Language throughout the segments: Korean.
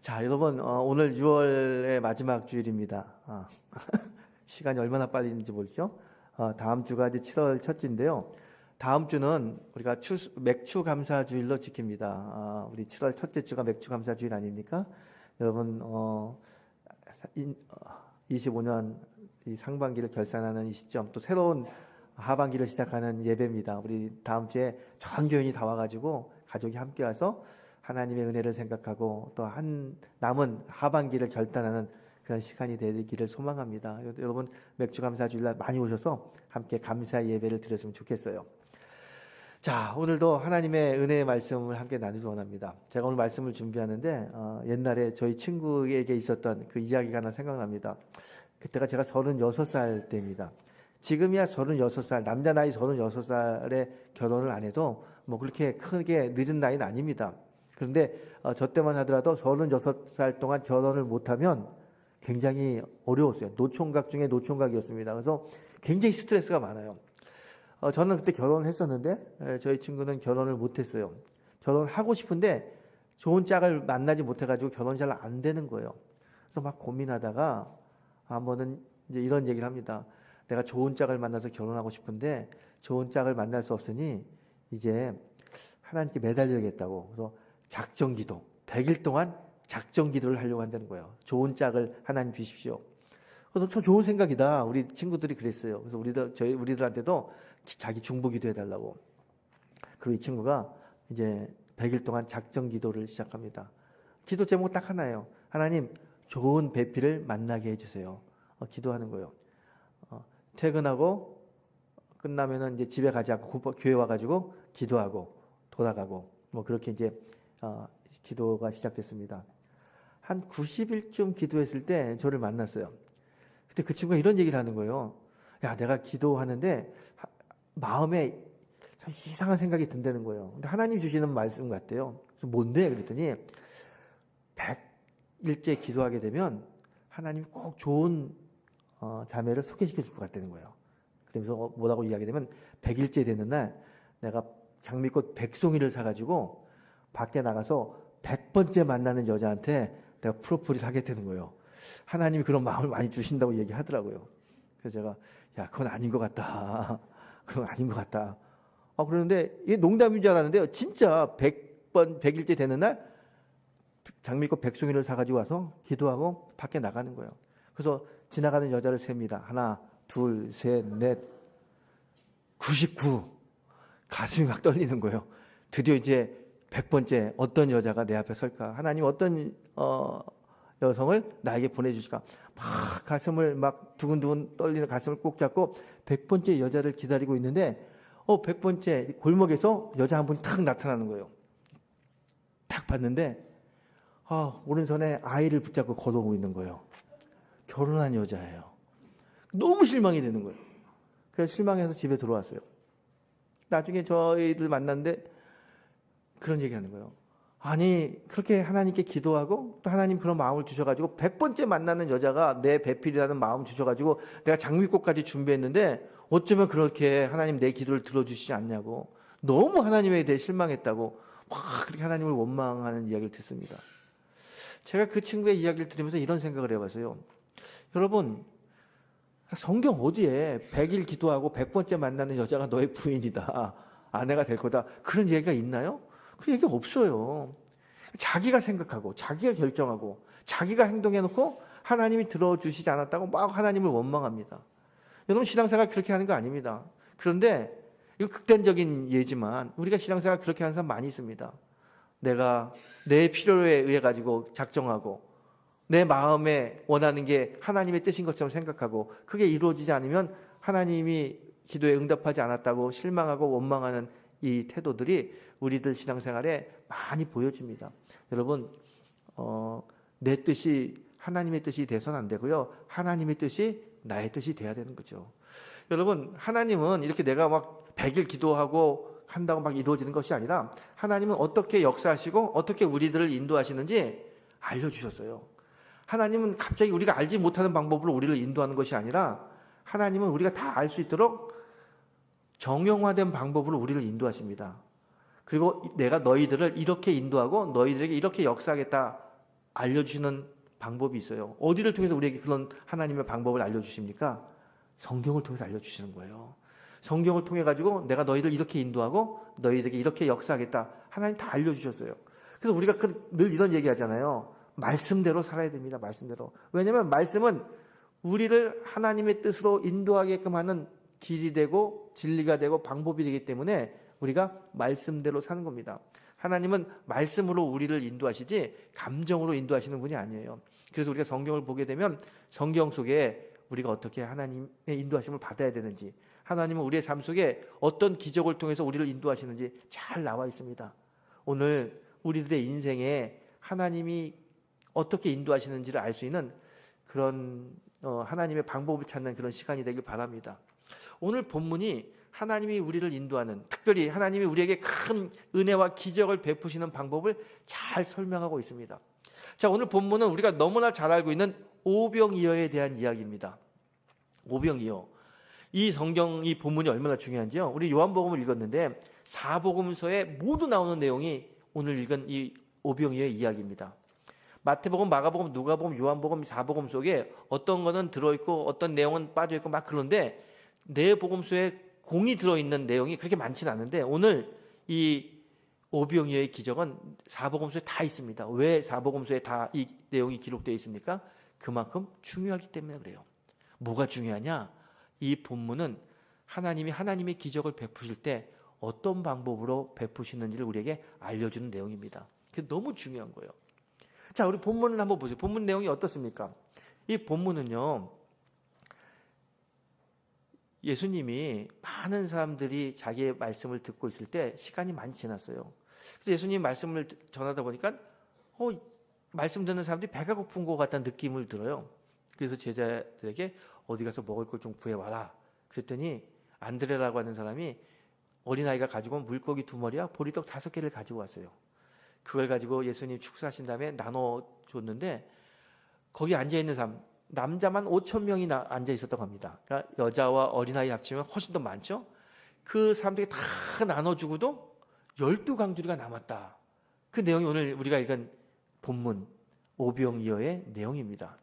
자, 여러분, 오늘 6월의 마지막 주일입니다. 시간이 얼마나 빨리 있는지 모르죠? 다음 주가 이제 7월 첫째인데요. 다음 주는 우리가 맥주 감사 주일로 지킵니다. 우리 7월 첫째 주가 맥주 감사 주일 아닙니까? 여러분, 25년 이 상반기를 결산하는 이 시점, 또 새로운 하반기를 시작하는 예배입니다. 우리 다음 주에 전 교인이 다 와가지고 가족이 함께 와서 하나님의 은혜를 생각하고 또 남은 하반기를 결단하는 그런 시간이 되기를 소망합니다. 여러분 맥주 감사 주일날 많이 오셔서 함께 감사의 예배를 드렸으면 좋겠어요. 자, 오늘도 하나님의 은혜의 말씀을 함께 나누기 원합니다. 제가 오늘 말씀을 준비하는데 옛날에 저희 친구에게 있었던 그 이야기가 하나 생각납니다. 그때가 제가 36살 때입니다. 지금이야 36살, 남자 나이 36살에 결혼을 안 해도 뭐 그렇게 크게 늦은 나이는 아닙니다. 그런데 저 때만 하더라도 36살 동안 결혼을 못하면 굉장히 어려웠어요. 노총각 중에 노총각이었습니다. 그래서 굉장히 스트레스가 많아요. 저는 그때 결혼을 했었는데 저희 친구는 결혼을 못했어요. 결혼하고 싶은데 좋은 짝을 만나지 못해가지고 결혼이 잘 안 되는 거예요. 그래서 막 고민하다가 한 번은 이제 이런 얘기를 합니다. 내가 좋은 짝을 만나서 결혼하고 싶은데 좋은 짝을 만날 수 없으니 이제 하나님께 매달려야겠다고. 그래서 작정기도 100일 동안 작정기도를 하려고 한다는 거예요. 좋은 짝을 하나님 주십시오. 그래서 저 좋은 생각이다. 우리 친구들이 그랬어요. 그래서 우리들한테도 자기 중보기도 해달라고. 그리고 이 친구가 이제 100일 동안 작정기도를 시작합니다. 기도 제목 딱 하나예요. 하나님 좋은 배필을 만나게 해주세요. 기도하는 거예요. 퇴근하고 끝나면은 이제 집에 가지 않고 교회 와가지고 기도하고 돌아가고 뭐 그렇게 이제 기도가 시작됐습니다. 한 90일쯤 기도했을 때 저를 만났어요. 그때 그 친구가 이런 얘기를 하는 거예요. 야, 내가 기도하는데 마음에 이상한 생각이 든다는 거예요. 근데 하나님 주시는 말씀 같대요. 그래서 뭔데? 그랬더니 100일째 기도하게 되면 하나님이 꼭 좋은 자매를 소개시켜 줄 것 같다는 거예요. 그러면서 뭐라고 이야기하게 되면 100일째 되는 날 내가 장미꽃 100송이를 사가지고 밖에 나가서 100번째 만나는 여자한테 내가 프로포즈를 하게 되는 거예요. 하나님이 그런 마음을 많이 주신다고 얘기하더라고요. 그래서 제가 야, 그건 아닌 것 같다. 그건 아닌 것 같다. 그런데 이게 농담인 줄 알았는데요. 진짜 100일째 되는 날 장미꽃 100송이를 사가지고 와서 기도하고 밖에 나가는 거예요. 그래서 지나가는 여자를 셉니다. 하나, 둘, 셋, 넷, 99. 가슴이 막 떨리는 거예요. 드디어 이제 100번째 어떤 여자가 내 앞에 설까? 하나님 어떤 여성을 나에게 보내주실까? 막 가슴을 막 두근두근 떨리는 가슴을 꼭 잡고 100번째 여자를 기다리고 있는데 100번째 골목에서 여자 한 분이 탁 나타나는 거예요. 딱 봤는데 오른손에 아이를 붙잡고 걸어오고 있는 거예요. 결혼한 여자예요. 너무 실망이 되는 거예요. 그래서 실망해서 집에 들어왔어요. 나중에 저희들 만났는데 그런 얘기 하는 거예요. 아니 그렇게 하나님께 기도하고 또 하나님 그런 마음을 주셔가지고 100번째 만나는 여자가 내 배필이라는 마음 주셔가지고 내가 장미꽃까지 준비했는데 어쩌면 그렇게 하나님 내 기도를 들어주시지 않냐고 너무 하나님에 대해 실망했다고 막 그렇게 하나님을 원망하는 이야기를 듣습니다. 제가 그 친구의 이야기를 들으면서 이런 생각을 해봤어요. 여러분 성경 어디에 100일 기도하고 100번째 만나는 여자가 너의 부인이다. 아내가 될 거다. 그런 얘기가 있나요? 그 얘기 없어요. 자기가 생각하고 자기가 결정하고 자기가 행동해놓고 하나님이 들어주시지 않았다고 막 하나님을 원망합니다. 여러분 신앙생활 그렇게 하는 거 아닙니다. 그런데 이거 극단적인 예지만 우리가 신앙생활 그렇게 하는 사람 많이 있습니다. 내가 내 필요에 의해 가지고 작정하고 내 마음에 원하는 게 하나님의 뜻인 것처럼 생각하고 그게 이루어지지 않으면 하나님이 기도에 응답하지 않았다고 실망하고 원망하는 이 태도들이 우리들 신앙생활에 많이 보여집니다. 여러분 내 뜻이 하나님의 뜻이 돼서는 안 되고요. 하나님의 뜻이 나의 뜻이 돼야 되는 거죠. 여러분 하나님은 이렇게 내가 막 100일 기도하고 한다고 막 이루어지는 것이 아니라 하나님은 어떻게 역사하시고 어떻게 우리들을 인도하시는지 알려주셨어요. 하나님은 갑자기 우리가 알지 못하는 방법으로 우리를 인도하는 것이 아니라 하나님은 우리가 다 알 수 있도록 정형화된 방법으로 우리를 인도하십니다. 그리고 내가 너희들을 이렇게 인도하고 너희들에게 이렇게 역사하겠다 알려주시는 방법이 있어요. 어디를 통해서 우리에게 그런 하나님의 방법을 알려주십니까? 성경을 통해서 알려주시는 거예요. 성경을 통해 가지고 내가 너희들 이렇게 인도하고 너희들에게 이렇게 역사하겠다. 하나님 다 알려주셨어요. 그래서 우리가 늘 이런 얘기하잖아요. 말씀대로 살아야 됩니다. 말씀대로. 왜냐하면 말씀은 우리를 하나님의 뜻으로 인도하게끔 하는 길이 되고 진리가 되고 방법이 되기 때문에 우리가 말씀대로 사는 겁니다. 하나님은 말씀으로 우리를 인도하시지 감정으로 인도하시는 분이 아니에요. 그래서 우리가 성경을 보게 되면 성경 속에 우리가 어떻게 하나님의 인도하심을 받아야 되는지, 하나님은 우리의 삶 속에 어떤 기적을 통해서 우리를 인도하시는지 잘 나와 있습니다. 오늘 우리들의 인생에 하나님이 어떻게 인도하시는지를 알 수 있는 그런 하나님의 방법을 찾는 그런 시간이 되길 바랍니다. 오늘 본문이 하나님이 우리를 인도하는, 특별히 하나님이 우리에게 큰 은혜와 기적을 베푸시는 방법을 잘 설명하고 있습니다. 자, 오늘 본문은 우리가 너무나 잘 알고 있는 오병이어에 대한 이야기입니다. 오병이어. 이 성경, 이 본문이 얼마나 중요한지요. 우리 요한복음을 읽었는데 사복음서에 모두 나오는 내용이 오늘 읽은 이 오병이어의 이야기입니다. 마태복음, 마가복음, 누가복음, 요한복음, 사복음 속에 어떤 거는 들어있고 어떤 내용은 빠져있고 막 그런데 네 복음서에 공이 들어있는 내용이 그렇게 많지는 않은데 오늘 이 오병이어의 기적은 사복음서에 다 있습니다. 왜 사복음서에 다 이 내용이 기록되어 있습니까? 그만큼 중요하기 때문에 그래요. 뭐가 중요하냐? 이 본문은 하나님이 하나님의 기적을 베푸실 때 어떤 방법으로 베푸시는지를 우리에게 알려주는 내용입니다. 그게 너무 중요한 거예요. 자, 우리 본문을 한번 보세요. 본문 내용이 어떻습니까? 이 본문은요, 예수님이 많은 사람들이 자기의 말씀을 듣고 있을 때 시간이 많이 지났어요. 그래서 예수님 말씀을 전하다 보니까 말씀 듣는 사람들이 배가 고픈 것 같다는 느낌을 들어요. 그래서 제자들에게 어디 가서 먹을 걸 좀 구해와라. 그랬더니 안드레라고 하는 사람이 어린아이가 가지고 온 물고기 2마리와 보리떡 5개를 가지고 왔어요. 그걸 가지고 예수님 축사하신 다음에 나눠줬는데 거기 앉아있는 사람, 남자만 5,000명이 앉아 있었다고 합니다. 그러니까 여자와 어린아이 합치면 훨씬 더 많죠. 그 사람들이 다 나눠주고도 12강주리가 남았다. 그 내용이 오늘 우리가 읽은 본문 오병이어의 내용입니다.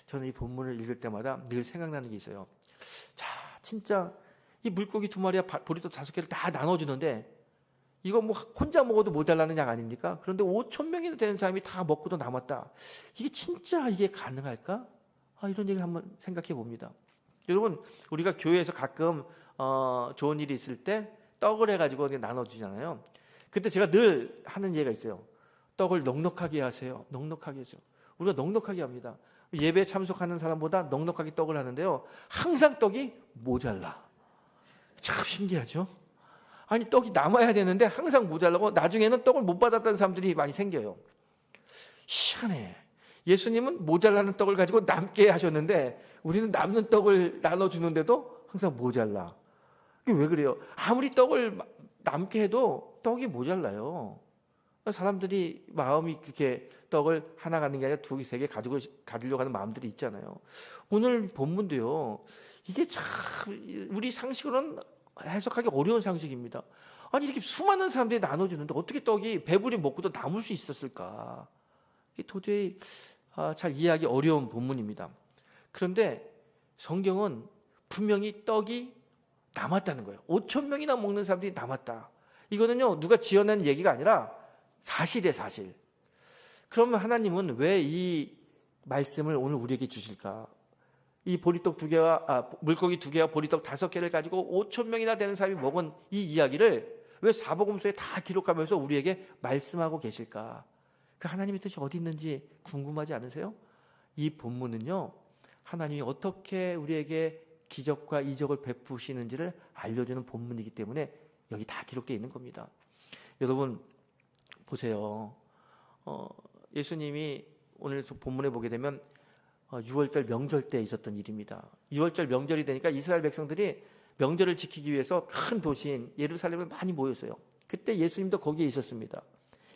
저는 이 본문을 읽을 때마다 늘 생각나는 게 있어요. 자, 진짜 이 물고기 2마리와 보리떡 5개를 다 나눠주는데 이거 뭐 혼자 먹어도 모자라는 양 아닙니까? 그런데 5,000명이나 되는 사람이 다 먹고도 남았다. 이게 진짜 이게 가능할까? 이런 얘기를 한번 생각해 봅니다. 여러분, 우리가 교회에서 가끔 좋은 일이 있을 때 떡을 해가지고 나눠주잖아요. 그때 제가 늘 하는 얘기가 있어요. 떡을 넉넉하게 하세요. 넉넉하게 하세요. 우리가 넉넉하게 합니다. 예배에 참석하는 사람보다 넉넉하게 떡을 하는데요. 항상 떡이 모자라. 참 신기하죠? 아니, 떡이 남아야 되는데 항상 모자라고 나중에는 떡을 못 받았다는 사람들이 많이 생겨요. 희한해. 예수님은 모자라는 떡을 가지고 남게 하셨는데 우리는 남는 떡을 나눠주는데도 항상 모자라. 이게 왜 그래요? 아무리 떡을 남게 해도 떡이 모자라요. 사람들이 마음이 그렇게 떡을 하나 갖는 게 아니라 2개, 3개 가지려고 하는 마음들이 있잖아요. 오늘 본문도요. 이게 참 우리 상식으로는 해석하기 어려운 상식입니다. 아니, 이렇게 수많은 사람들이 나눠주는데 어떻게 떡이 배불리 먹고도 남을 수 있었을까? 이게 도저히 잘 이해하기 어려운 본문입니다. 그런데 성경은 분명히 떡이 남았다는 거예요. 5,000명이나 먹는 사람들이 남았다. 이거는요, 누가 지어낸 얘기가 아니라 사실이에요, 사실. 그러면 하나님은 왜 이 말씀을 오늘 우리에게 주실까? 이 보리떡 2개와 물고기 2개와 보리떡 5개를 가지고 5,000명이나 되는 사람이 먹은 이 이야기를 왜 사복음서에 다 기록하면서 우리에게 말씀하고 계실까? 그 하나님의 뜻이 어디 있는지 궁금하지 않으세요? 이 본문은요, 하나님이 어떻게 우리에게 기적과 이적을 베푸시는지를 알려주는 본문이기 때문에 여기 다 기록되어 있는 겁니다. 여러분 보세요. 예수님이 오늘 본문에 보게 되면 6월절 명절 때 있었던 일입니다. 6월절 명절이 되니까 이스라엘 백성들이 명절을 지키기 위해서 큰 도시인 예루살렘에 많이 모였어요. 그때 예수님도 거기에 있었습니다.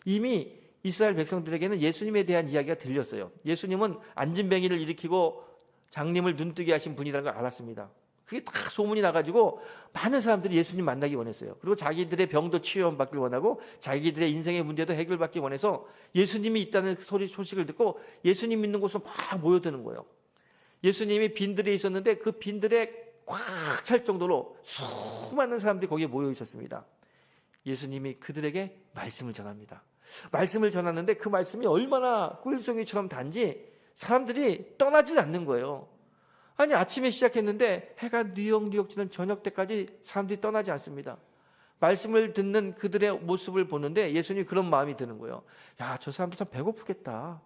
이미 이스라엘 백성들에게는 예수님에 대한 이야기가 들렸어요. 예수님은 안진뱅이를 일으키고 장님을 눈뜨게 하신 분이라는 걸 알았습니다. 그게 다 소문이 나가지고 많은 사람들이 예수님 만나기 원했어요. 그리고 자기들의 병도 치유받길 원하고 자기들의 인생의 문제도 해결받기 원해서 예수님이 있다는 소식을 듣고 예수님 있는 곳으로 막 모여드는 거예요. 예수님이 빈들에 있었는데 그 빈들에 꽉 찰 정도로 수많은 사람들이 거기에 모여 있었습니다. 예수님이 그들에게 말씀을 전합니다. 말씀을 전하는데 그 말씀이 얼마나 꿀송이처럼 단지 사람들이 떠나질 않는 거예요. 아니 아침에 시작했는데 해가 뉘역뉘역 지는 저녁 때까지 사람들이 떠나지 않습니다. 말씀을 듣는 그들의 모습을 보는데 예수님이 그런 마음이 드는 거예요. 야, 저 사람들 참 배고프겠다.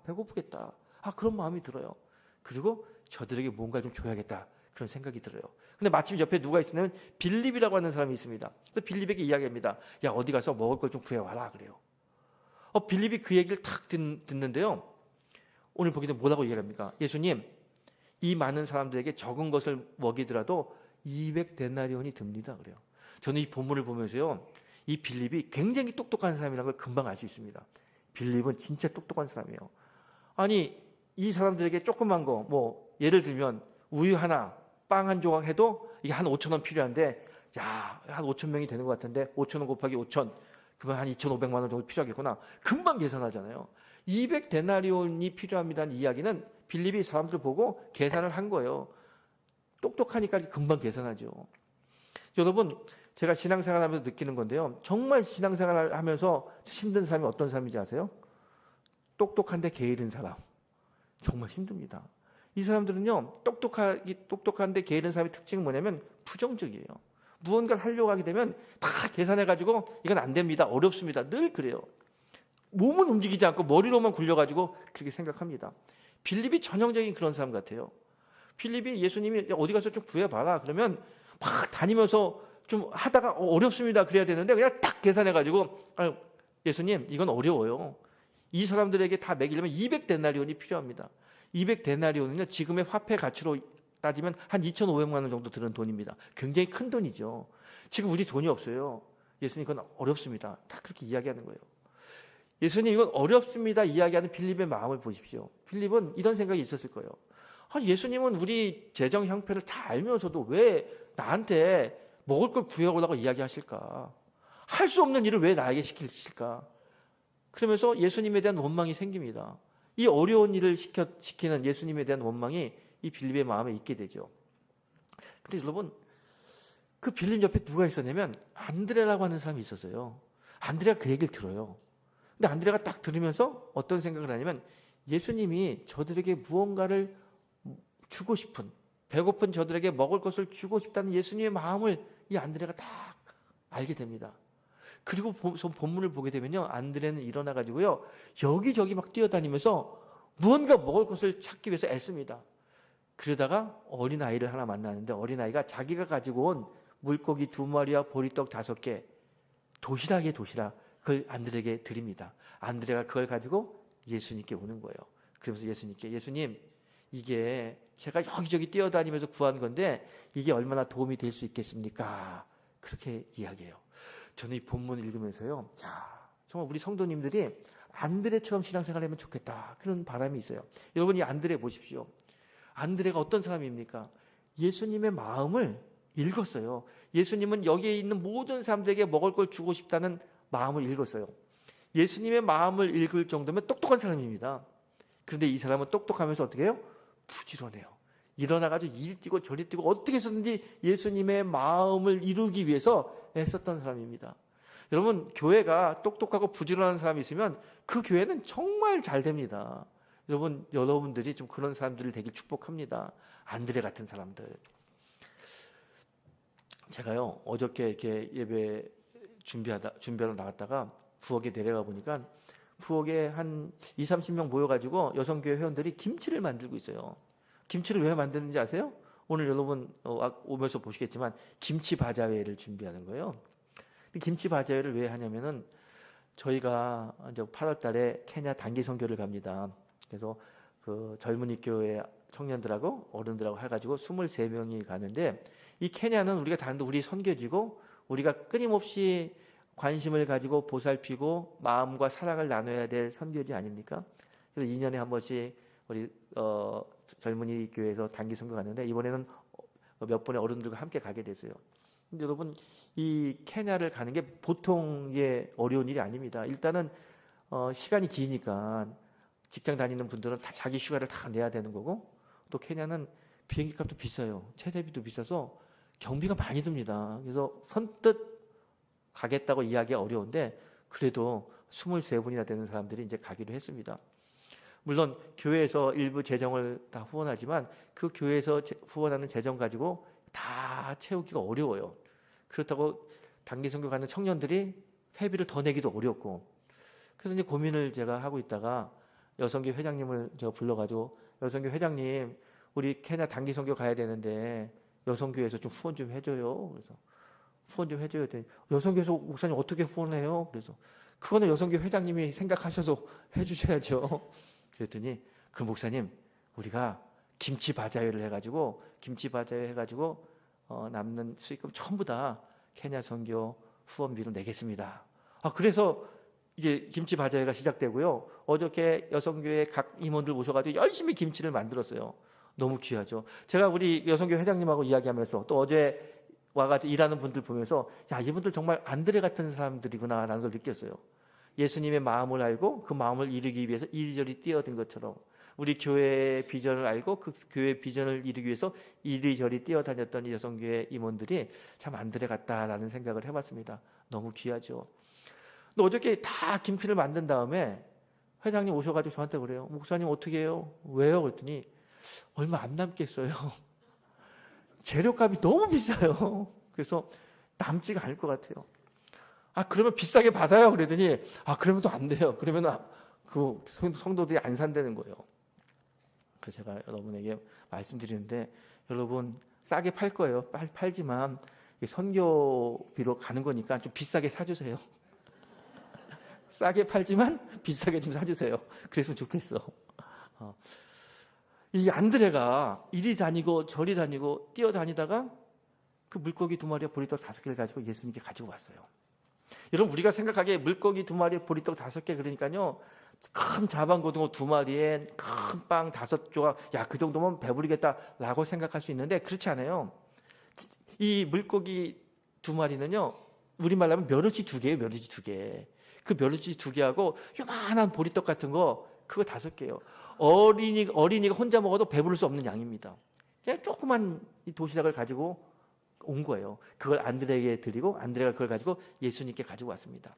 그런 마음이 들어요. 그리고 저들에게 뭔가를 좀 줘야겠다. 그런 생각이 들어요. 근데 마침 옆에 누가 있으면 빌립이라고 하는 사람이 있습니다. 그래서 빌립에게 이야기합니다. 야, 어디 가서 먹을 걸 좀 구해와라 그래요. 빌립이 그 얘기를 탁 듣는데요. 오늘 보게 되면 뭐라고 이야기합니까? 예수님, 이 많은 사람들에게 적은 것을 먹이더라도 200데나리온이 듭니다. 그래요. 저는 이 본문을 보면서요, 이 빌립이 굉장히 똑똑한 사람이라는 걸 금방 알 수 있습니다. 빌립은 진짜 똑똑한 사람이에요. 아니, 이 사람들에게 조그만 거, 예를 들면 우유 하나, 빵 한 조각 해도 이게 한 5,000원 필요한데, 야, 한 5,000명이 되는 것 같은데 5,000원 곱하기 5,000, 그러면 한 2,500만 원 정도 필요하겠구나. 금방 계산하잖아요. 200데나리온이 필요합니다는 이야기는 빌립이 사람들 보고 계산을 한 거예요. 똑똑하니까 금방 계산하죠. 여러분, 제가 신앙생활 하면서 느끼는 건데요. 정말 신앙생활 하면서 힘든 사람이 어떤 사람인지 아세요? 똑똑한데 게으른 사람. 정말 힘듭니다. 이 사람들은요, 똑똑한데 게으른 사람의 특징은 뭐냐면 부정적이에요. 무언가를 하려고 하게 되면 다 계산해가지고 이건 안 됩니다. 어렵습니다. 늘 그래요. 몸은 움직이지 않고 머리로만 굴려가지고 그렇게 생각합니다. 빌립이 전형적인 그런 사람 같아요. 빌립이 예수님이 어디 가서 좀 구해봐라. 그러면 막 다니면서 좀 하다가 어렵습니다. 그래야 되는데 그냥 딱 계산해가지고 예수님 이건 어려워요. 이 사람들에게 다 먹이려면 200데나리온이 필요합니다. 200데나리온은요 지금의 화폐 가치로 따지면 한 2,500만 원 정도 드는 돈입니다. 굉장히 큰 돈이죠. 지금 우리 돈이 없어요. 예수님 이건 어렵습니다. 다 그렇게 이야기하는 거예요. 예수님 이건 어렵습니다 이야기하는 빌립의 마음을 보십시오. 빌립은 이런 생각이 있었을 거예요. 예수님은 우리 재정 형편을 다 알면서도 왜 나한테 먹을 걸 구해오라고 이야기하실까? 할 수 없는 일을 왜 나에게 시킬까? 그러면서 예수님에 대한 원망이 생깁니다. 이 어려운 일을 시키는 예수님에 대한 원망이 이 빌립의 마음에 있게 되죠. 그런데 여러분, 그 빌립 옆에 누가 있었냐면 안드레라고 하는 사람이 있었어요. 안드레가 그 얘기를 들어요. 근데 안드레가 딱 들으면서 어떤 생각을 하냐면 예수님이 저들에게 무언가를 주고 싶은, 배고픈 저들에게 먹을 것을 주고 싶다는 예수님의 마음을 이 안드레가 딱 알게 됩니다. 그리고 본문을 보게 되면요, 안드레는 일어나 가지고요 여기저기 막 뛰어다니면서 무언가 먹을 것을 찾기 위해서 애씁니다. 그러다가 어린아이를 하나 만나는데 어린아이가 자기가 가지고 온 물고기 2마리와 보리떡 5개, 도시락 그걸 안드레에게 드립니다. 안드레가 그걸 가지고 예수님께 오는 거예요. 그러면서 예수님께, 예수님 이게 제가 여기저기 뛰어다니면서 구한 건데 이게 얼마나 도움이 될 수 있겠습니까? 그렇게 이야기해요. 저는 이 본문을 읽으면서요, 정말 우리 성도님들이 안드레처럼 신앙생활을 하면 좋겠다, 그런 바람이 있어요. 여러분, 이 안드레 보십시오. 안드레가 어떤 사람입니까? 예수님의 마음을 읽었어요. 예수님은 여기에 있는 모든 사람들에게 먹을 걸 주고 싶다는 마음을 읽었어요. 예수님의 마음을 읽을 정도면 똑똑한 사람입니다. 그런데 이 사람은 똑똑하면서 어떻게 해요? 부지런해요. 일어나가지고 이리 뛰고 저리 뛰고 어떻게 해서든지 예수님의 마음을 이루기 위해서 애썼던 사람입니다. 여러분, 교회가 똑똑하고 부지런한 사람이 있으면 그 교회는 정말 잘 됩니다. 여러분들이 좀 그런 사람들을 되길 축복합니다. 안드레 같은 사람들. 제가요, 어저께 이렇게 예배 준비하러 나갔다가 부엌에 내려가 보니까 부엌에 한 20-30명 모여가지고 여성교회 회원들이 김치를 만들고 있어요. 김치를 왜 만드는지 아세요? 오늘 여러분 오면서 보시겠지만 김치 바자회를 준비하는 거예요. 김치 바자회를 왜 하냐면은 저희가 이제 8월 달에 케냐 단기 선교를 갑니다. 그래서 그 젊은이 교회 청년들하고 어른들하고 해가지고 23명이 가는데, 이 케냐는 우리가 다른데 우리 선교지고 우리가 끊임없이 관심을 가지고 보살피고 마음과 사랑을 나눠야 될 선교지 아닙니까? 그래서 2년에 한 번씩 우리 젊은이 교회에서 단기 선교 갔는데, 이번에는 몇 번의 어른들과 함께 가게 됐어요. 근데 여러분, 이 케냐를 가는 게 보통의 어려운 일이 아닙니다. 일단은 시간이 기니까 직장 다니는 분들은 다 자기 휴가를 다 내야 되는 거고, 또 케냐는 비행기 값도 비싸요. 최대비도 비싸서 경비가 많이 듭니다. 그래서 선뜻 가겠다고 이야기가 어려운데, 그래도 23분이나 되는 사람들이 이제 가기로 했습니다. 물론 교회에서 일부 재정을 다 후원하지만 그 교회에서 후원하는 재정 가지고 다 채우기가 어려워요. 그렇다고 단기 선교 가는 청년들이 회비를 더 내기도 어렵고, 그래서 이제 고민을 제가 하고 있다가 여성교 회장님을 제가 불러가지고, 여성교 회장님, 우리 케냐 단기 선교 가야 되는데 여성교회에서 좀 후원 좀 해줘요. 그래서 후원 좀 해줘요. 여성교회에서 목사님 어떻게 후원해요? 그래서 그거는 여성교 회장님이 생각하셔서 해주셔야죠. 그랬더니 그 목사님, 우리가 김치 바자회를 해가지고 남는 수익금 전부 다 케냐 선교 후원비로 내겠습니다. 그래서 이제 김치 바자회가 시작되고요. 어저께 여성교회 각 임원들 모셔가지고 열심히 김치를 만들었어요. 너무 귀하죠. 제가 우리 여성교 회장님하고 이야기하면서, 또 어제 와가지고 일하는 분들 보면서, 야, 이분들 정말 안드레 같은 사람들이구나 라는 걸 느꼈어요. 예수님의 마음을 알고 그 마음을 이루기 위해서 이리저리 뛰어든 것처럼, 우리 교회의 비전을 알고 그 교회의 비전을 이루기 위해서 이리저리 뛰어다녔던 이 여성교회 임원들이 참 안드레 같다라는 생각을 해봤습니다. 너무 귀하죠. 근데 어저께 다 김치를 만든 다음에 회장님 오셔가지고 저한테 그래요. 목사님 어떻게 해요? 왜요? 그랬더니 얼마 안 남겠어요. 재료값이 너무 비싸요. 그래서 남지가 않을 것 같아요. 그러면 비싸게 받아요. 그러더니 그러면 또 안 돼요. 그러면 그 성도들이 안 산다는 거예요. 그래서 제가 여러분에게 말씀드리는데, 여러분 싸게 팔 거예요. 팔지만 선교비로 가는 거니까 좀 비싸게 사주세요. 싸게 팔지만 비싸게 좀 사주세요. 그랬으면 좋겠어. 이 안드레가 이리 다니고 저리 다니고 뛰어다니다가 그 물고기 2마리와 보리떡 5개를 가지고 예수님께 가지고 왔어요. 여러분, 우리가 생각하기에 물고기 2마리에 보리떡 5개, 그러니까요, 큰 자반고등어 2마리에 큰 빵 5조각, 야, 그 정도면 배부르겠다라고 생각할 수 있는데, 그렇지 않아요. 이 물고기 2마리는요, 우리말로 하면 멸치 2개예요. 멸치 2개. 그 멸치 2개하고 요만한 보리떡 같은 거, 그거 5개예요. 어린이가 혼자 먹어도 배부를 수 없는 양입니다. 그냥 조그만 도시락을 가지고 온 거예요. 그걸 안드레에게 드리고, 안드레가 그걸 가지고 예수님께 가지고 왔습니다.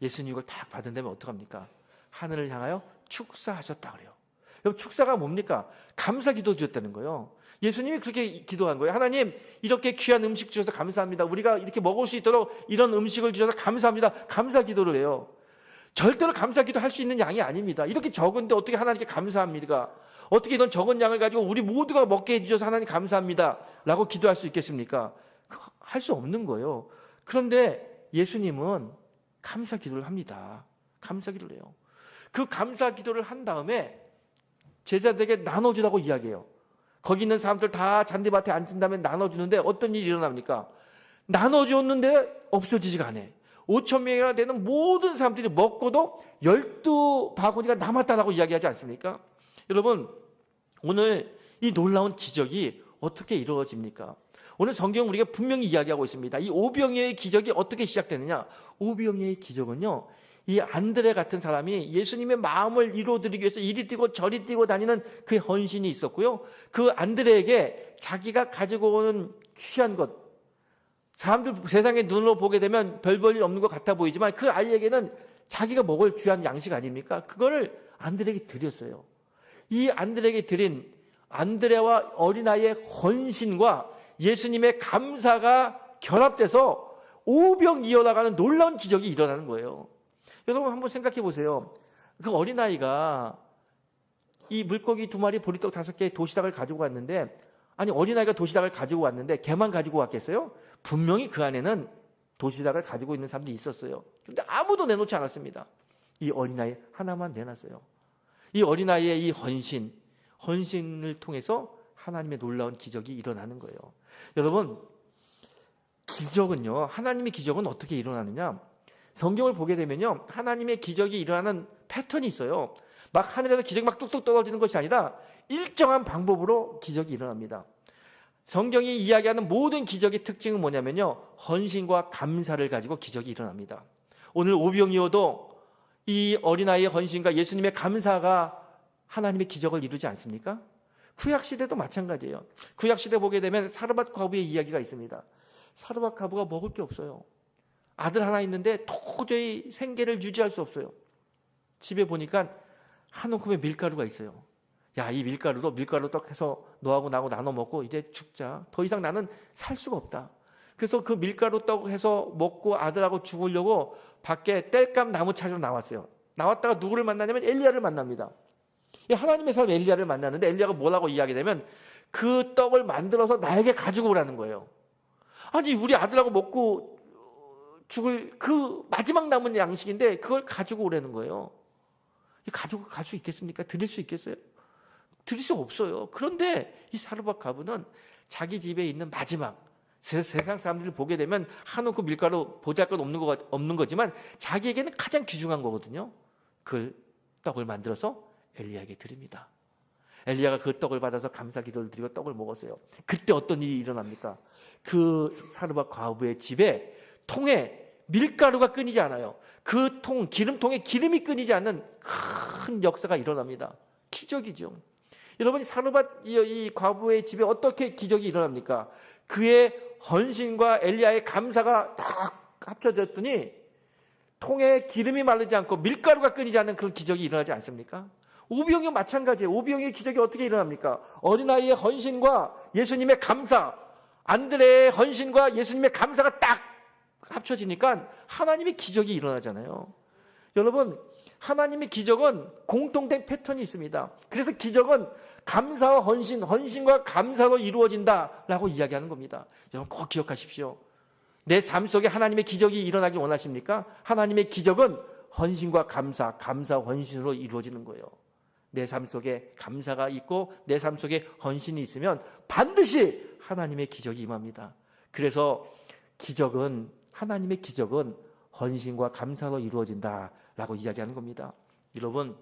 예수님 이걸 딱 받은 다음에 어떡합니까? 하늘을 향하여 축사하셨다 그래요. 여러분, 축사가 뭡니까? 감사 기도 드렸다는 거예요. 예수님이 그렇게 기도한 거예요. 하나님, 이렇게 귀한 음식 주셔서 감사합니다. 우리가 이렇게 먹을 수 있도록 이런 음식을 주셔서 감사합니다. 감사 기도를 해요. 절대로 감사 기도 할 수 있는 양이 아닙니다. 이렇게 적은데 어떻게 하나님께 감사합니까? 어떻게 이런 적은 양을 가지고 우리 모두가 먹게 해주셔서 하나님 감사합니다 라고 기도할 수 있겠습니까? 할 수 없는 거예요. 그런데 예수님은 감사 기도를 합니다. 감사 기도를 해요. 그 감사 기도를 한 다음에 제자들에게 나눠주라고 이야기해요. 거기 있는 사람들 다 잔디밭에 앉은 다음에 나눠주는데 어떤 일이 일어납니까? 나눠줬는데 없어지지가 않아요. 5,000명이나 되는 모든 사람들이 먹고도 12바구니가 남았다라고 이야기하지 않습니까? 여러분, 오늘 이 놀라운 기적이 어떻게 이루어집니까? 오늘 성경 우리가 분명히 이야기하고 있습니다. 이 오병이어의 기적이 어떻게 시작되느냐? 오병이어의 기적은요, 이 안드레 같은 사람이 예수님의 마음을 이루어드리기 위해서 이리 뛰고 저리 뛰고 다니는 그 헌신이 있었고요. 그 안드레에게 자기가 가지고 오는 귀한 것, 사람들 세상의 눈으로 보게 되면 별 볼 일 없는 것 같아 보이지만 그 아이에게는 자기가 먹을 귀한 양식 아닙니까? 그거를 안드레에게 드렸어요. 이 안드레에게 드린 안드레와 어린아이의 헌신과 예수님의 감사가 결합돼서 오병이어나가는 놀라운 기적이 일어나는 거예요. 여러분 한번 생각해 보세요. 그 어린아이가 이 물고기 2마리 보리떡 5개 도시락을 가지고 왔는데, 아니 어린아이가 도시락을 가지고 왔는데 걔만 가지고 왔겠어요? 분명히 그 안에는 도시락을 가지고 있는 사람들이 있었어요. 그런데 아무도 내놓지 않았습니다. 이 어린아이 하나만 내놨어요. 이 어린아이의 이 헌신을 통해서 하나님의 놀라운 기적이 일어나는 거예요. 여러분, 기적은요, 하나님의 기적은 어떻게 일어나느냐? 성경을 보게 되면요, 하나님의 기적이 일어나는 패턴이 있어요. 막 하늘에서 기적이 막 뚝뚝 떨어지는 것이 아니라 일정한 방법으로 기적이 일어납니다. 성경이 이야기하는 모든 기적의 특징은 뭐냐면요, 헌신과 감사를 가지고 기적이 일어납니다. 오늘 오병이어도 이 어린아이의 헌신과 예수님의 감사가 하나님의 기적을 이루지 않습니까? 구약시대도 마찬가지예요. 구약시대 보게 되면 사르밧 과부의 이야기가 있습니다. 사르밧 과부가 먹을 게 없어요. 아들 하나 있는데 도저히 생계를 유지할 수 없어요. 집에 보니까 한 움큼의 밀가루가 있어요. 야, 이 밀가루 떡 해서 너하고 나하고 나눠 먹고 이제 죽자. 더 이상 나는 살 수가 없다. 그래서 그 밀가루 떡 해서 먹고 아들하고 죽으려고 밖에 땔감 나무 찾으러 나왔어요. 나왔다가 누구를 만나냐면 엘리야를 만납니다. 하나님의 사람 엘리야를 만나는데 엘리야가 뭐라고 이야기하냐면 그 떡을 만들어서 나에게 가지고 오라는 거예요. 아니, 우리 아들하고 먹고 죽을 그 마지막 남은 양식인데 그걸 가지고 오라는 거예요. 가지고 갈 수 있겠습니까? 드릴 수 있겠어요? 드릴 수 없어요. 그런데 이 사르밧 과부는 자기 집에 있는 마지막, 세상 사람들을 보게 되면 한우 그 밀가루 보잘것 없는 거지만 자기에게는 가장 귀중한 거거든요. 그 떡을 만들어서 엘리야에게 드립니다. 엘리야가 그 떡을 받아서 감사 기도를 드리고 떡을 먹었어요. 그때 어떤 일이 일어납니까? 그 사르밧 과부의 집에 통에 밀가루가 끊이지 않아요. 그 기름통에 기름이 끊이지 않는 큰 역사가 일어납니다. 기적이죠. 여러분, 사르밧 이 과부의 집에 어떻게 기적이 일어납니까? 그의 헌신과 엘리야의 감사가 딱 합쳐졌더니 통에 기름이 마르지 않고 밀가루가 끊이지 않는 그런 기적이 일어나지 않습니까? 오병이어 마찬가지예요. 오병이어의 기적이 어떻게 일어납니까? 어린아이의 헌신과 예수님의 감사, 안드레의 헌신과 예수님의 감사가 딱 합쳐지니까 하나님의 기적이 일어나잖아요. 여러분, 하나님의 기적은 공통된 패턴이 있습니다. 그래서 기적은 감사와 헌신과 감사로 이루어진다라고 이야기하는 겁니다. 여러분 꼭 기억하십시오. 내 삶 속에 하나님의 기적이 일어나길 원하십니까? 하나님의 기적은 헌신과 감사와 헌신으로 이루어지는 거예요. 내 삶 속에 감사가 있고 내 삶 속에 헌신이 있으면 반드시 하나님의 기적이 임합니다. 그래서 하나님의 기적은 헌신과 감사로 이루어진다라고 이야기하는 겁니다. 여러분,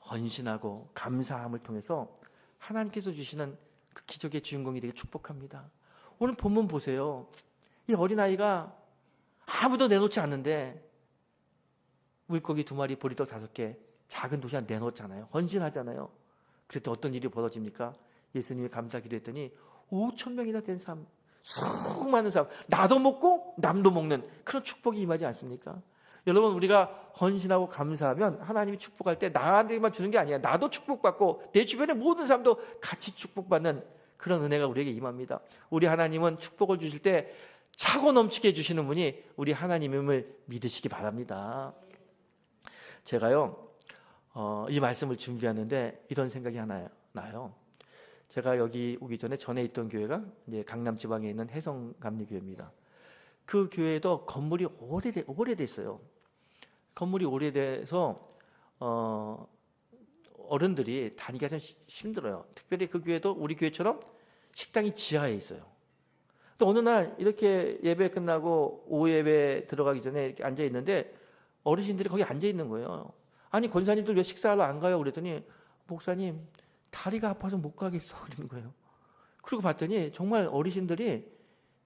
헌신하고 감사함을 통해서 하나님께서 주시는 그 기적의 주인공이 되게 축복합니다. 오늘 본문 보세요. 이 어린아이가 아무도 내놓지 않는데 물고기 2마리, 보리떡 5개, 작은 도시 하나 내놓잖아요. 헌신하잖아요. 그때 어떤 일이 벌어집니까? 예수님이 감사 기도했더니 5,000명이나 된 사람, 수많은 사람, 나도 먹고 남도 먹는 그런 축복이 임하지 않습니까? 여러분, 우리가 헌신하고 감사하면 하나님이 축복할 때 나한테만 주는 게 아니야. 나도 축복받고 내 주변의 모든 사람도 같이 축복받는 그런 은혜가 우리에게 임합니다. 우리 하나님은 축복을 주실 때 차고 넘치게 해주시는 분이 우리 하나님임을 믿으시기 바랍니다. 제가요, 이 말씀을 준비하는데 이런 생각이 하나 나요. 제가 여기 오기 전에 있던 교회가 이제 강남 지방에 있는 해성감리교회입니다. 그 교회도 건물이 오래됐어요. 건물이 오래돼서 어른들이 다니기가 좀 힘들어요. 특별히 그 교회도 우리 교회처럼 식당이 지하에 있어요. 또 어느 날 이렇게 예배 끝나고 오후 예배 들어가기 전에 이렇게 앉아 있는데 어르신들이 거기 앉아 있는 거예요. 아니, 권사님들 왜 식사하러 안 가요? 그랬더니 목사님 다리가 아파서 못 가겠어 그러는 거예요. 그리고 봤더니 정말 어르신들이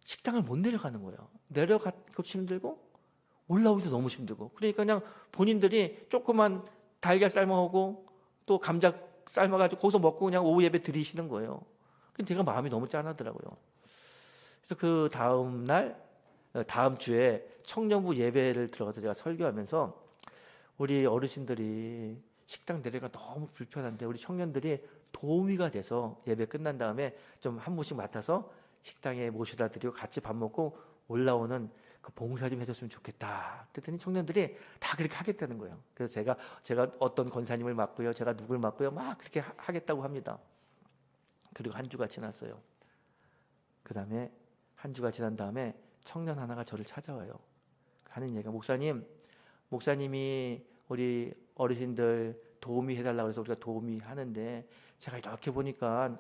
식당을 못 내려가는 거예요. 내려가기도 힘들고 올라오기도 너무 힘들고, 그러니까 그냥 본인들이 조그만 달걀 삶아오고 또 감자 삶아가지고 거기서 먹고 그냥 오후 예배 드리시는 거예요. 근데 제가 마음이 너무 짠하더라고요. 그래서 그 다음 주에 청년부 예배를 들어가서 제가 설교하면서 우리 어르신들이 식당 내려가 너무 불편한데 우리 청년들이 도우미가 돼서 예배 끝난 다음에 좀 한 분씩 맡아서 식당에 모셔다 드리고 같이 밥 먹고 올라오는 그 봉사 좀 해줬으면 좋겠다. 그랬더니 청년들이 다 그렇게 하겠다는 거예요. 그래서 제가 어떤 권사님을 맡고요, 제가 누굴 맡고요, 막 그렇게 하겠다고 합니다. 그리고 한 주가 지났어요. 그 다음에 한 주가 지난 다음에 청년 하나가 저를 찾아와요. 하는 얘기가, 목사님이 우리 어르신들 도우미 해달라고 해서 우리가 도우미 하는데 제가 이렇게 보니까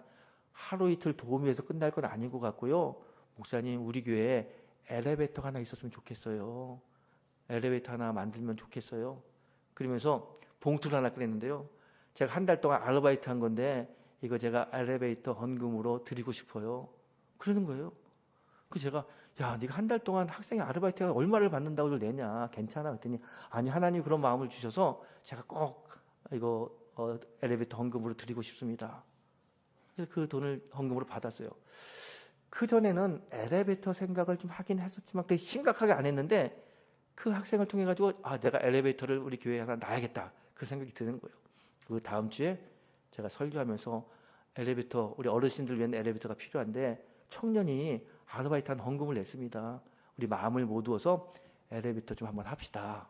하루 이틀 도우미해서 끝날 건 아닌 것 같고요. 목사님, 우리 교회에 엘리베이터가 하나 있었으면 좋겠어요. 엘리베이터 하나 만들면 좋겠어요. 그러면서 봉투를 하나 꺼냈는데요. 제가 한 달 동안 아르바이트 한 건데 이거 제가 엘리베이터 헌금으로 드리고 싶어요. 그러는 거예요. 그 제가 야, 네가 한 달 동안 학생이 아르바이트가 얼마를 받는다고 그걸 내냐? 괜찮아? 그랬더니 아니, 하나님 그런 마음을 주셔서 제가 꼭 이거 엘리베이터 헌금으로 드리고 싶습니다. 그래서 그 돈을 헌금으로 받았어요. 그 전에는 엘리베이터 생각을 좀 하긴 했었지만 되게 심각하게 안 했는데 그 학생을 통해 가지고 아, 내가 엘리베이터를 우리 교회에 하나 놔야겠다. 그 생각이 드는 거예요. 그 다음 주에 제가 설교하면서 엘리베이터, 우리 어르신들 위한 엘리베이터가 필요한데 청년이 아르바이트한 헌금을 냈습니다. 우리 마음을 모두어서 엘리베이터 좀 한번 합시다.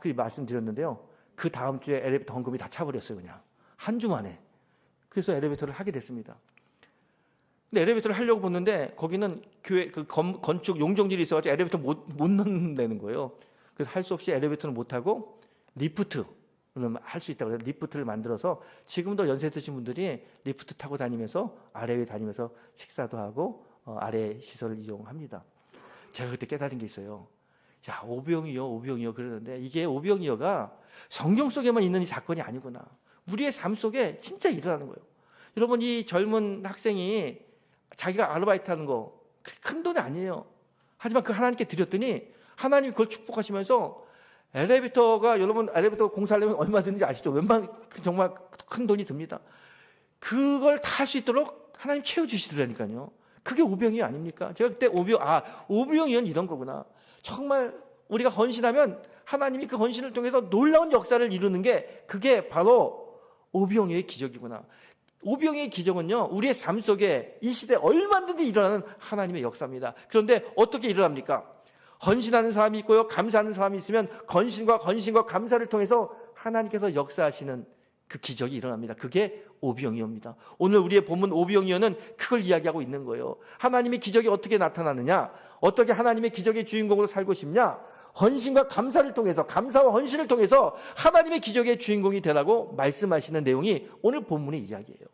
그 말씀드렸는데요. 그 다음 주에 엘리베이터 헌금이 다 차버렸어요. 그냥 한 주 만에. 그래서 엘리베이터를 하게 됐습니다. 근데 엘리베이터를 하려고 보는데 거기는 교회 그 건축 용적률이 있어가지고 엘리베이터 못 넣는다는 거예요. 그래서 할 수 없이 엘리베이터는 못 하고 리프트 할 수 있다고 해서 리프트를 만들어서 지금도 연세 드신 분들이 리프트 타고 다니면서 아래에 다니면서 식사도 하고 아래 시설을 이용합니다. 제가 그때 깨달은 게 있어요. 야, 오병이어 그러는데 이게 오병이어가 성경 속에만 있는 이 사건이 아니구나. 우리의 삶 속에 진짜 일어나는 거예요. 여러분, 이 젊은 학생이 자기가 아르바이트 하는 거 큰 돈이 아니에요. 하지만 그 하나님께 드렸더니 하나님이 그걸 축복하시면서 엘리베이터가, 여러분 엘리베이터 공사하려면 얼마 드는지 아시죠? 정말 큰 돈이 듭니다. 그걸 탈 수 있도록 하나님 채워주시더라니까요. 그게 오병이 아닙니까? 제가 그때 오병이은 이런 거구나. 정말 우리가 헌신하면 하나님이 그 헌신을 통해서 놀라운 역사를 이루는 게 그게 바로 오병이의 기적이구나. 오병이의 기적은요, 우리의 삶 속에 이 시대에 얼마든지 일어나는 하나님의 역사입니다. 그런데 어떻게 일어납니까? 헌신하는 사람이 있고요, 감사하는 사람이 있으면 헌신과 감사를 통해서 하나님께서 역사하시는 그 기적이 일어납니다. 그게 오병이어입니다. 오늘 우리의 본문 오병이어는 그걸 이야기하고 있는 거예요. 하나님의 기적이 어떻게 나타나느냐? 어떻게 하나님의 기적의 주인공으로 살고 싶냐? 헌신과 감사를 통해서, 감사와 헌신을 통해서 하나님의 기적의 주인공이 되라고 말씀하시는 내용이 오늘 본문의 이야기예요.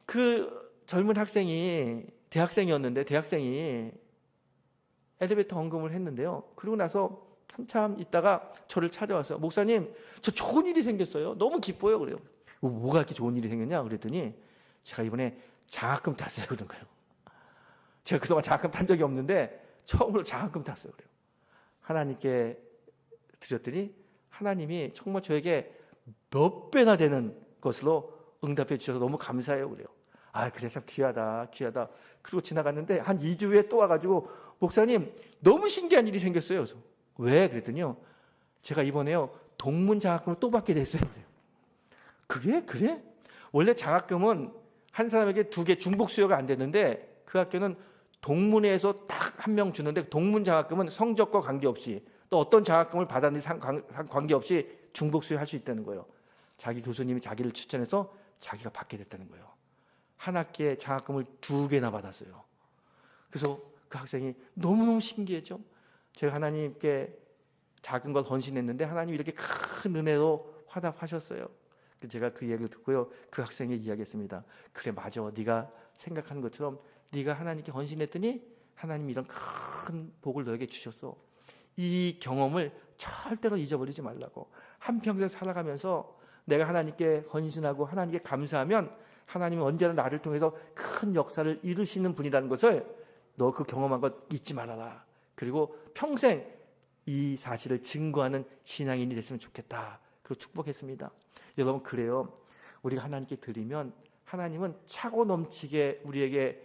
그 젊은 학생이 대학생이었는데 대학생이 엘리베이터 헌금을 했는데요. 그러고 나서 한참 있다가 저를 찾아왔어요. 목사님, 저 좋은 일이 생겼어요. 너무 기뻐요. 그래요. 뭐가 이렇게 좋은 일이 생겼냐? 그랬더니 제가 이번에 장학금 탔어요. 그런 거예요. 제가 그동안 장학금 탄 적이 없는데 처음으로 장학금 탔어요. 그래요. 하나님께 드렸더니 하나님이 정말 저에게 몇 배나 되는 것으로 응답해 주셔서 너무 감사해요. 그래요. 그래, 참 귀하다. 그리고 지나갔는데 한 2주 후에 또 와가지고 목사님, 너무 신기한 일이 생겼어요. 그래서 왜? 그랬더니요, 제가 이번에요 동문 장학금을 또 받게 됐어요. 그게 그래? 원래 장학금은 한 사람에게 2개 중복 수여가 안 됐는데 그 학교는 동문회에서 딱 한 명 주는데 동문 장학금은 성적과 관계없이 또 어떤 장학금을 받았는지 관계없이 중복 수여할 수 있다는 거예요. 자기 교수님이 자기를 추천해서 자기가 받게 됐다는 거예요. 한 학기에 장학금을 2개나 받았어요. 그래서 그 학생이 너무너무 신기했죠. 제가 하나님께 작은 것 헌신했는데 하나님이 이렇게 큰 은혜로 화답하셨어요. 제가 그 얘기를 듣고요, 그 학생이 이야기했습니다. 그래, 맞아. 네가 생각하는 것처럼 네가 하나님께 헌신했더니 하나님이 이런 큰 복을 너에게 주셨어. 이 경험을 절대로 잊어버리지 말라고. 한평생 살아가면서 내가 하나님께 헌신하고 하나님께 감사하면 하나님은 언제나 나를 통해서 큰 역사를 이루시는 분이라는 것을 너 그 경험한 것 잊지 말아라. 그리고 평생 이 사실을 증거하는 신앙인이 됐으면 좋겠다. 그리고 축복했습니다. 여러분, 그래요. 우리가 하나님께 드리면 하나님은 차고 넘치게 우리에게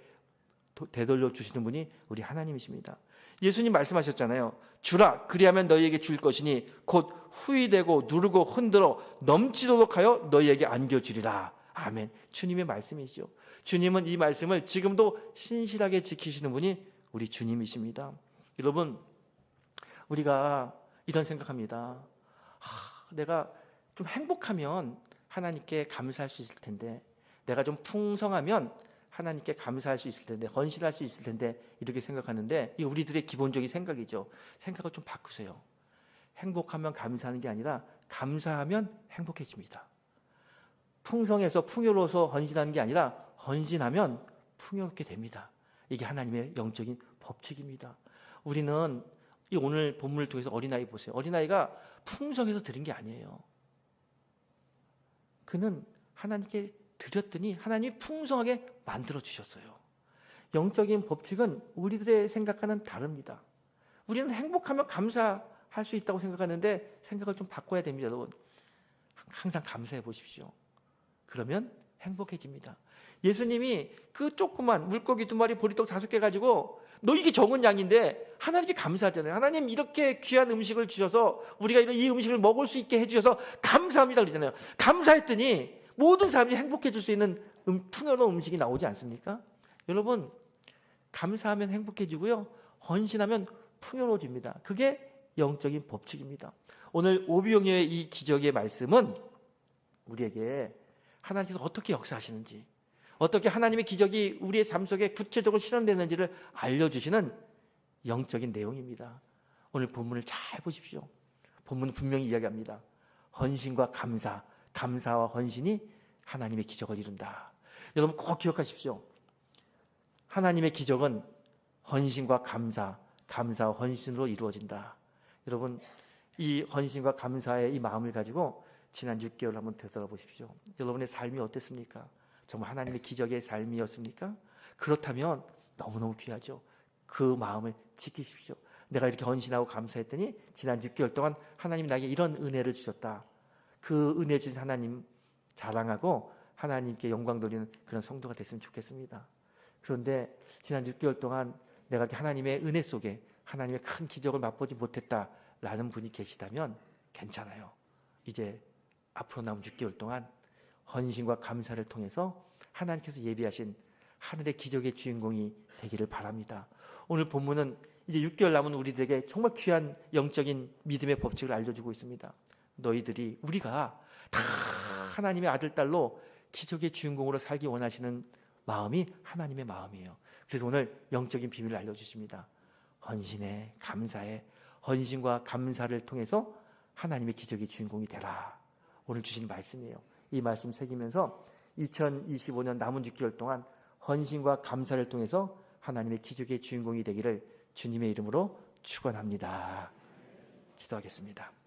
되돌려 주시는 분이 우리 하나님이십니다. 예수님 말씀하셨잖아요. 주라, 그리하면 너희에게 줄 것이니 곧 후이되고 누르고 흔들어 넘치도록 하여 너희에게 안겨주리라. 아멘. 주님의 말씀이시죠. 주님은 이 말씀을 지금도 신실하게 지키시는 분이 우리 주님이십니다. 여러분, 우리가 이런 생각합니다. 내가 좀 행복하면 하나님께 감사할 수 있을 텐데, 내가 좀 풍성하면 하나님께 감사할 수 있을 텐데, 헌신할 수 있을 텐데, 이렇게 생각하는데 이 우리들의 기본적인 생각이죠. 생각을 좀 바꾸세요. 행복하면 감사하는 게 아니라 감사하면 행복해집니다. 풍성해서 풍요로워서 헌신하는 게 아니라 헌신하면 풍요롭게 됩니다. 이게 하나님의 영적인 법칙입니다. 우리는 이 오늘 본문을 통해서 어린아이 보세요. 어린아이가 풍성해서 드린 게 아니에요. 그는 하나님께 드렸더니 하나님이 풍성하게 만들어 주셨어요. 영적인 법칙은 우리들의 생각과는 다릅니다. 우리는 행복하면 감사할 수 있다고 생각하는데 생각을 좀 바꿔야 됩니다, 여러분. 항상 감사해 보십시오. 그러면 행복해집니다. 예수님이 그 조그만 물고기 2마리 보리떡 5개 가지고 너 이게 적은 양인데 하나님께 감사하잖아요. 하나님 이렇게 귀한 음식을 주셔서 우리가 이 음식을 먹을 수 있게 해주셔서 감사합니다 그러잖아요. 감사했더니 모든 사람들이 행복해질 수 있는 풍요로운 음식이 나오지 않습니까? 여러분, 감사하면 행복해지고요, 헌신하면 풍요로워집니다. 그게 영적인 법칙입니다. 오늘 오병이어의 이 기적의 말씀은 우리에게 하나님께서 어떻게 역사하시는지, 어떻게 하나님의 기적이 우리의 삶 속에 구체적으로 실현되는지를 알려주시는 영적인 내용입니다. 오늘 본문을 잘 보십시오. 본문은 분명히 이야기합니다. 헌신과 감사, 감사와 헌신이 하나님의 기적을 이룬다. 여러분 꼭 기억하십시오. 하나님의 기적은 헌신과 감사, 감사와 헌신으로 이루어진다. 여러분, 이 헌신과 감사의 이 마음을 가지고 지난 6개월 한번 되돌아보십시오. 여러분의 삶이 어땠습니까? 정말 하나님의 기적의 삶이었습니까? 그렇다면 너무너무 귀하죠. 그 마음을 지키십시오. 내가 이렇게 헌신하고 감사했더니 지난 6개월 동안 하나님이 나에게 이런 은혜를 주셨다. 그 은혜 주신 하나님 자랑하고 하나님께 영광 돌리는 그런 성도가 됐으면 좋겠습니다. 그런데 지난 6개월 동안 내가 하나님의 은혜 속에 하나님의 큰 기적을 맛보지 못했다라는 분이 계시다면 괜찮아요. 이제 앞으로 남은 6개월 동안 헌신과 감사를 통해서 하나님께서 예비하신 하늘의 기적의 주인공이 되기를 바랍니다. 오늘 본문은 이제 6개월 남은 우리들에게 정말 귀한 영적인 믿음의 법칙을 알려주고 있습니다. 너희들이, 우리가 다 하나님의 아들, 딸로 기적의 주인공으로 살기 원하시는 마음이 하나님의 마음이에요. 그래서 오늘 영적인 비밀을 알려주십니다. 헌신에, 감사에, 헌신과 감사를 통해서 하나님의 기적의 주인공이 되라. 오늘 주신 말씀이에요. 이 말씀 새기면서 2025년 남은 6개월 동안 헌신과 감사를 통해서 하나님의 기적의 주인공이 되기를 주님의 이름으로 축원합니다. 기도하겠습니다.